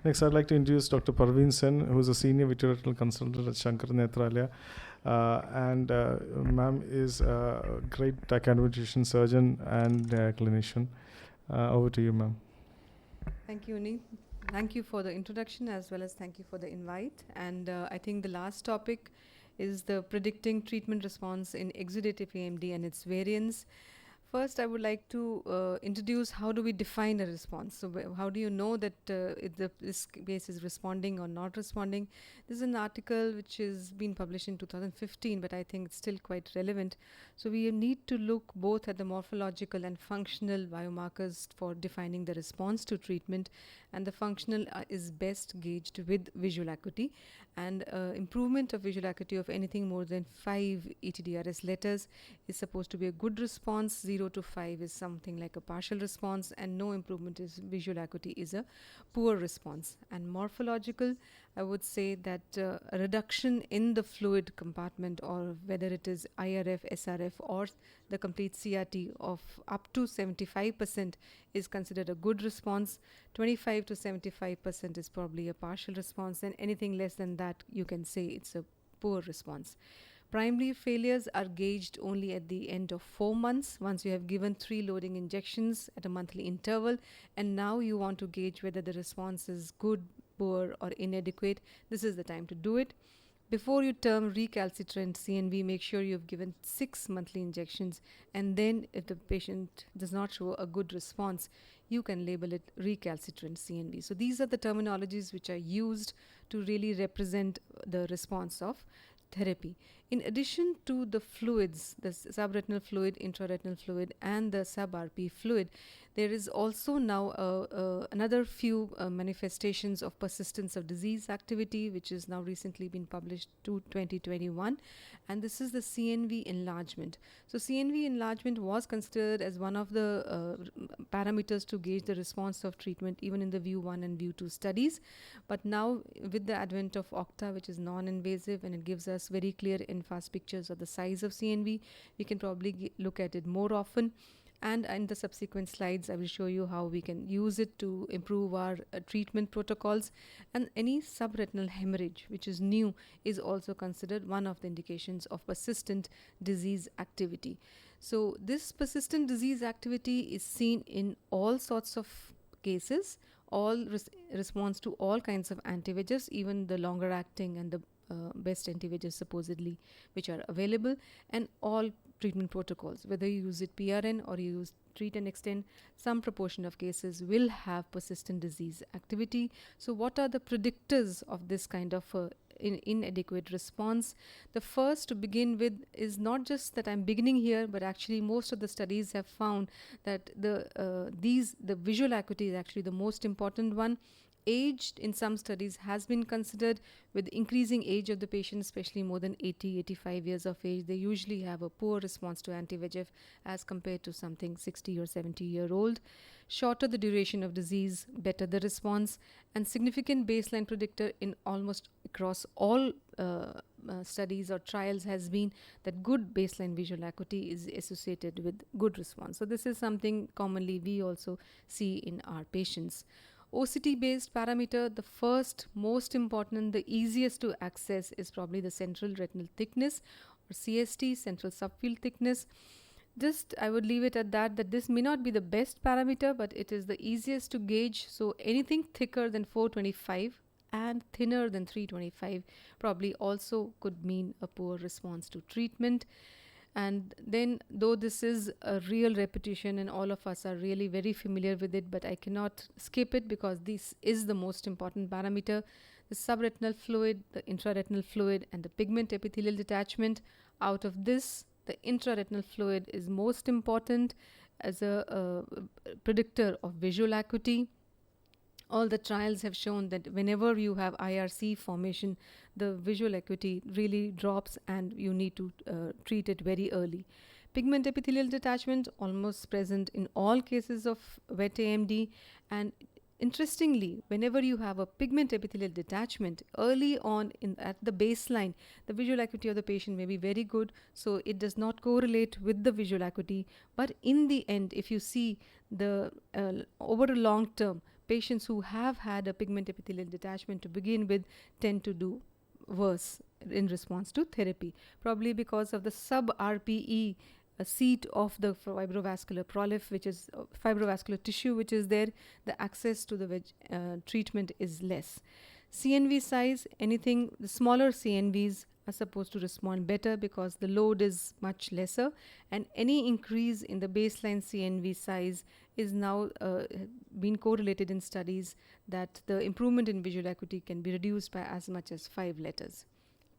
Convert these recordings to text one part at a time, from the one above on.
Next, I'd like to introduce Dr. PARVEEN Sen, who is a senior vitreoretinal consultant at Shankar Netralaya. Ma'am is a great academician, surgeon, and clinician. Over to you, ma'am. Thank you, Uni. Thank you for the introduction as well as thank you for the invite. And I think the last topic is the predicting treatment response in exudative AMD and its variants. First, I would like to introduce how do we define a response. So how do you know that if this case is responding or not responding? This is an article which has been published in 2015, but I think it's still quite relevant. So we need to look both at the morphological and functional biomarkers for defining the response to treatment, and the functional is best gauged with visual acuity, and improvement of visual acuity of anything more than 5 ETDRS letters is supposed to be a good response. 0 to 5 is something like a partial response, and no improvement is visual acuity is a poor response. And morphological, I would say that a reduction in the fluid compartment, or whether it is IRF, SRF, or the complete CRT of up to 75% is considered a good response. 25 to 75% is probably a partial response, and anything less than that you can say it's a poor response. Primary failures are gauged only at the end of 4 months, once you have given 3 loading injections at a monthly interval, and now you want to gauge whether the response is good, poor, or inadequate. This is the time to do it. Before you term recalcitrant CNV, make sure you've given 6 monthly injections, and then if the patient does not show a good response, you can label it recalcitrant CNV. So these are the terminologies which are used to really represent the response of therapy. In addition to the fluids, the subretinal fluid, intraretinal fluid, and the sub-RP fluid, there is also now another few manifestations of persistence of disease activity, which is now recently been published to 2021, and this is the CNV enlargement. So CNV enlargement was considered as one of the parameters to gauge the response of treatment even in the VIEW 1 and VIEW 2 studies, but now with the advent of OCTA, which is non-invasive and it gives us very clear and fast pictures of the size of CNV, we can probably look at it more often. And in the subsequent slides, I will show you how we can use it to improve our treatment protocols. And any subretinal hemorrhage, which is new, is also considered one of the indications of persistent disease activity. So this persistent disease activity is seen in all sorts of cases, all response to all kinds of anti-VEGFs, even the longer acting and the best anti-VEGFs supposedly which are available, and all treatment protocols, whether you use it PRN or you use treat and extend, some proportion of cases will have persistent disease activity. So what are the predictors of this kind of inadequate response? The first to begin with is not just that I'm beginning here, but actually most of the studies have found that the visual acuity is actually the most important one. Age in some studies has been considered. With increasing age of the patient, especially more than 80-85 years of age, they usually have a poor response to anti-VEGF as compared to something 60 or 70-year-old. Shorter the duration of disease, better the response, and significant baseline predictor in almost across all studies or trials has been that good baseline visual acuity is associated with good response. So this is something commonly we also see in our patients. OCT based parameter, the first, most important, the easiest to access is probably the central retinal thickness, or CST, central subfield thickness. Just I would leave it at that this may not be the best parameter, but it is the easiest to gauge. So anything thicker than 425 and thinner than 325 probably also could mean a poor response to treatment. And then, though this is a real repetition and all of us are really very familiar with it, but I cannot skip it because this is the most important parameter. The subretinal fluid, the intraretinal fluid, and the pigment epithelial detachment. Out of this, the intraretinal fluid is most important as a predictor of visual acuity. All the trials have shown that whenever you have IRC formation, the visual acuity really drops and you need to treat it very early. Pigment epithelial detachment, almost present in all cases of wet AMD, and interestingly, whenever you have a pigment epithelial detachment early on at the baseline, the visual acuity of the patient may be very good, so it does not correlate with the visual acuity. But in the end, if you see the over a long term, patients who have had a pigment epithelial detachment to begin with tend to do worse in response to therapy, probably because of the sub-RPE seat of the fibrovascular prolif, which is fibrovascular tissue which is there. The access to the treatment is less. CNV size, anything, the smaller CNVs are supposed to respond better because the load is much lesser, and any increase in the baseline CNV size is now been correlated in studies that the improvement in visual acuity can be reduced by as much as 5 letters.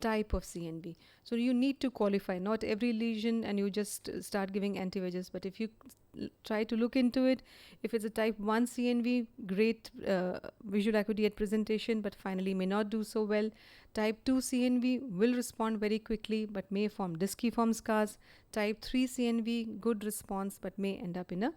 Type of CNV. So you need to qualify, not every lesion and you just start giving anti-VEGFs, but if you try to look into it, if it's a type 1 CNV, great visual acuity at presentation, but finally may not do so well. Type 2 CNV will respond very quickly, but may form disciform scars. Type 3 CNV, good response, but may end up in a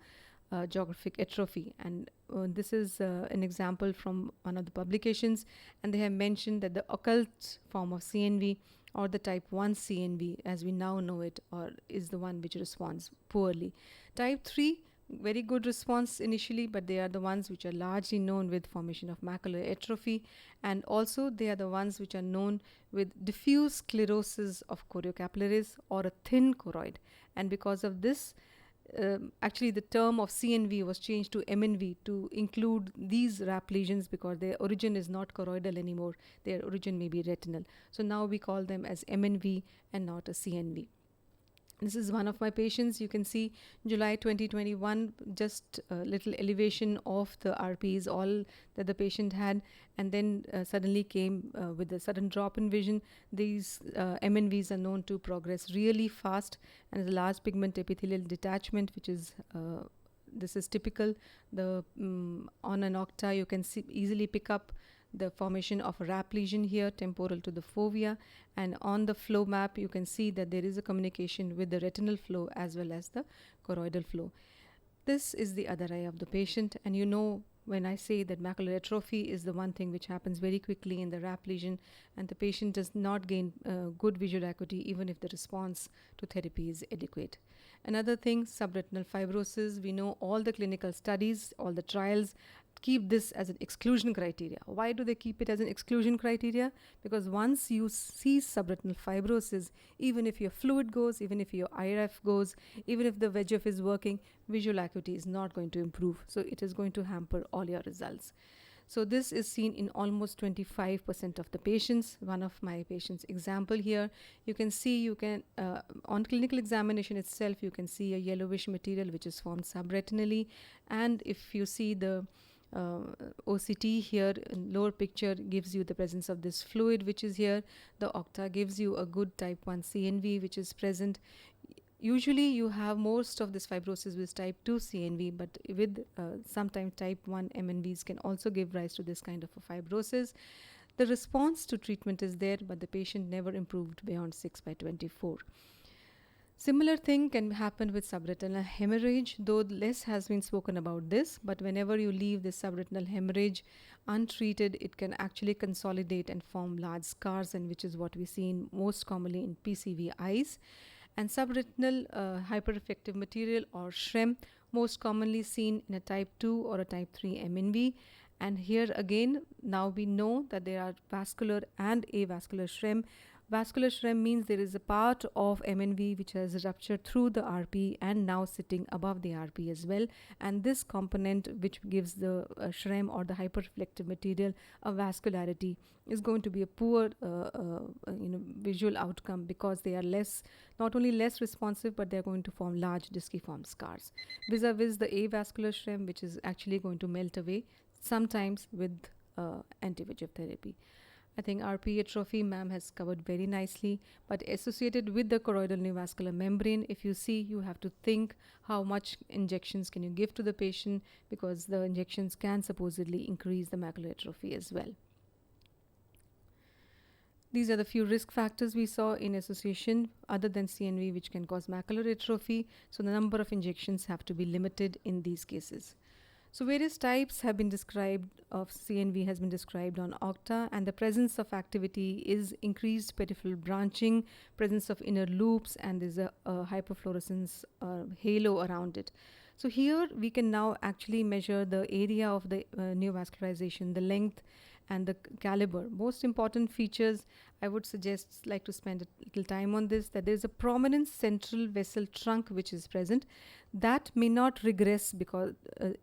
geographic atrophy. And this is an example from one of the publications, and they have mentioned that the occult form of CNV, or the type 1 CNV as we now know it, or is the one which responds poorly. Type 3, very good response initially, but they are the ones which are largely known with formation of macular atrophy, and also they are the ones which are known with diffuse sclerosis of choriocapillaris or a thin choroid. And because of this, actually the term of CNV was changed to MNV to include these RAP lesions because their origin is not choroidal anymore. Their origin may be retinal. So now we call them as MNV and not a CNV. This is one of my patients. You can see July 2021, just a little elevation of the RPs, all that the patient had, and then suddenly came with a sudden drop in vision. These MNVs are known to progress really fast, and the large pigment epithelial detachment, which is this is typical. The on an OCTA, you can easily pick up the formation of a RAP lesion here, temporal to the fovea, and on the flow map you can see that there is a communication with the retinal flow as well as the choroidal flow. This is the other eye of the patient, and you know when I say that macular atrophy is the one thing which happens very quickly in the RAP lesion, and the patient does not gain good visual acuity even if the response to therapy is adequate. Another thing, subretinal fibrosis, we know all the clinical studies, all the trials keep this as an exclusion criteria. Why do they keep it as an exclusion criteria? Because once you see subretinal fibrosis, even if your fluid goes, even if your IRF goes, even if the VEGF is working, visual acuity is not going to improve. So it is going to hamper all your results. So this is seen in almost 25% of the patients. One of my patients' example here, you can see, on clinical examination itself, you can see a yellowish material which is formed subretinally. And if you see the OCT here in lower picture gives you the presence of this fluid which is here. The OCTA gives you a good type 1 CNV which is present. Usually you have most of this fibrosis with type 2 CNV, but with sometimes type 1 MNVs can also give rise to this kind of a fibrosis. The response to treatment is there, but the patient never improved beyond 6/24. Similar thing can happen with subretinal hemorrhage, though less has been spoken about this, but whenever you leave this subretinal hemorrhage untreated, it can actually consolidate and form large scars, and which is what we see most commonly in PCV eyes. And subretinal hyperreflective material, or SHREM, most commonly seen in a type 2 or a type 3 MNV. And here again, now we know that there are vascular and avascular SHREM. Vascular SHREM means there is a part of MNV which has ruptured through the RP and now sitting above the RP as well. And this component which gives the SHREM or the hyperreflective material a vascularity is going to be a poor visual outcome, because they are not only less responsive, but they're going to form large disciform scars. Vis-a-vis the avascular SHREM, which is actually going to melt away sometimes with anti-VEGF therapy. I think RP atrophy, ma'am has covered very nicely, but associated with the choroidal neovascular membrane, if you see, you have to think how much injections can you give to the patient, because the injections can supposedly increase the macular atrophy as well. These are the few risk factors we saw in association other than CNV which can cause macular atrophy. So the number of injections have to be limited in these cases. So various types have been described of CNV has been described on OCTA, and the presence of activity is increased peripheral branching, presence of inner loops, and there's a hyperfluorescence halo around it. So here we can now actually measure the area of the neovascularization, the length and the caliber. Most important features, I would suggest, like to spend a little time on this, that there is a prominent central vessel trunk which is present. That may not regress because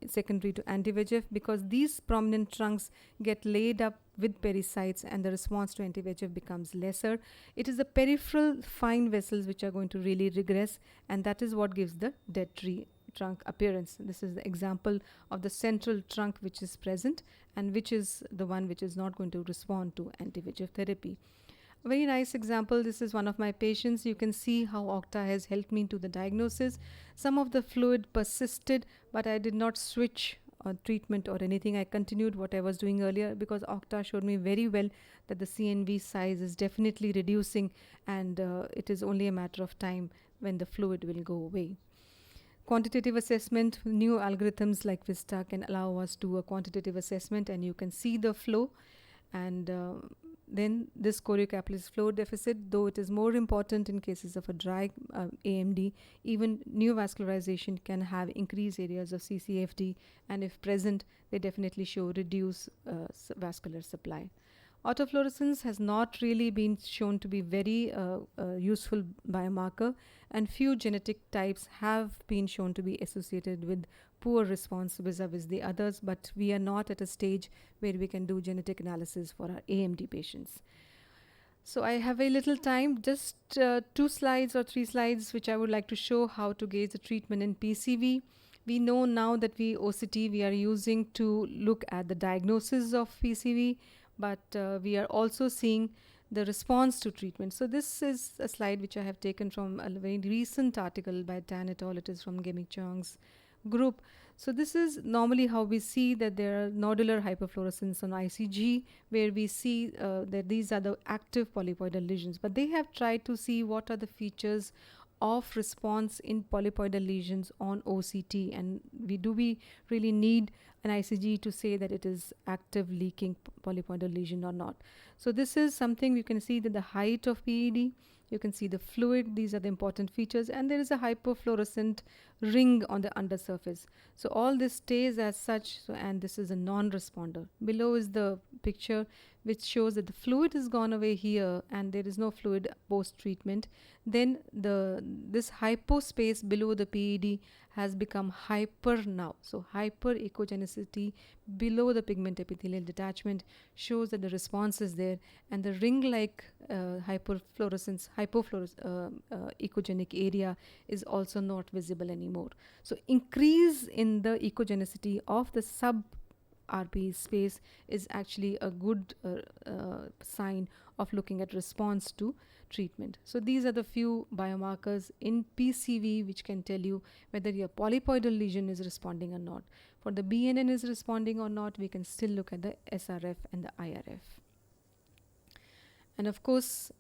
secondary to anti-VEGF, because these prominent trunks get laid up with pericytes and the response to anti-VEGF becomes lesser. It is the peripheral fine vessels which are going to really regress, and that is what gives the dead tree trunk appearance. This is the example of the central trunk which is present and which is the one which is not going to respond to anti-VEGF therapy. A very nice example, this is one of my patients. You can see how OCTA has helped me to the diagnosis. Some of the fluid persisted, but I did not switch treatment or anything. I continued what I was doing earlier because OCTA showed me very well that the CNV size is definitely reducing, and it is only a matter of time when the fluid will go away. Quantitative assessment, new algorithms like VISTA can allow us to do a quantitative assessment, and you can see the flow. And then this choriocapillaris flow deficit, though it is more important in cases of a dry AMD, even neovascularization can have increased areas of CCFD, and if present, they definitely show reduced vascular supply. Autofluorescence has not really been shown to be very useful biomarker, and few genetic types have been shown to be associated with poor response vis-a-vis the others, but we are not at a stage where we can do genetic analysis for our AMD patients. So I have a little time, just 2 slides or 3 slides, which I would like to show how to gauge the treatment in PCV. We know now that OCT we are using to look at the diagnosis of PCV, but we are also seeing the response to treatment. So this is a slide which I have taken from a very recent article by Tan et al. It is from Gemik Chong's group. So this is normally how we see that there are nodular hyperfluorescence on ICG, where we see that these are the active polypoidal lesions. But they have tried to see what are the features of response in polypoidal lesions on OCT, and we really need an ICG to say that it is active leaking polypoidal lesion or not. So this is something you can see that the height of PED, you can see the fluid, these are the important features, and there is a hyperfluorescent ring on the undersurface. So all this stays as such, and this is a non-responder. Below is the picture which shows that the fluid has gone away here and there is no fluid post-treatment. Then this hypospace below the PED has become hyper now. So hyper-echogenicity below the pigment epithelial detachment shows that the response is there, and the ring-like hypofluorescence echogenic area is also not visible anymore. So increase in the echogenicity of the sub-RPE space is actually a good sign of looking at response to treatment. So these are the few biomarkers in PCV which can tell you whether your polypoidal lesion is responding or not. For the BNN is responding or not, we can still look at the SRF and the IRF. And of course,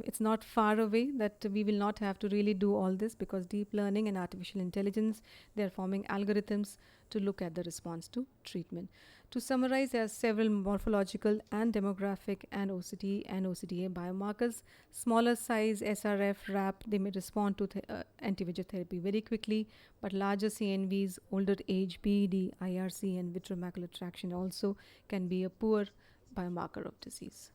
it's not far away that we will not have to really do all this, because deep learning and artificial intelligence, they are forming algorithms to look at the response to treatment. To summarize, there are several morphological and demographic and OCT and OCTA biomarkers. Smaller size SRF, RAP, they may respond to anti-VEGF therapy very quickly, but larger CNVs, older age, PED, IRC, and vitreomacular traction also can be a poor biomarker of disease.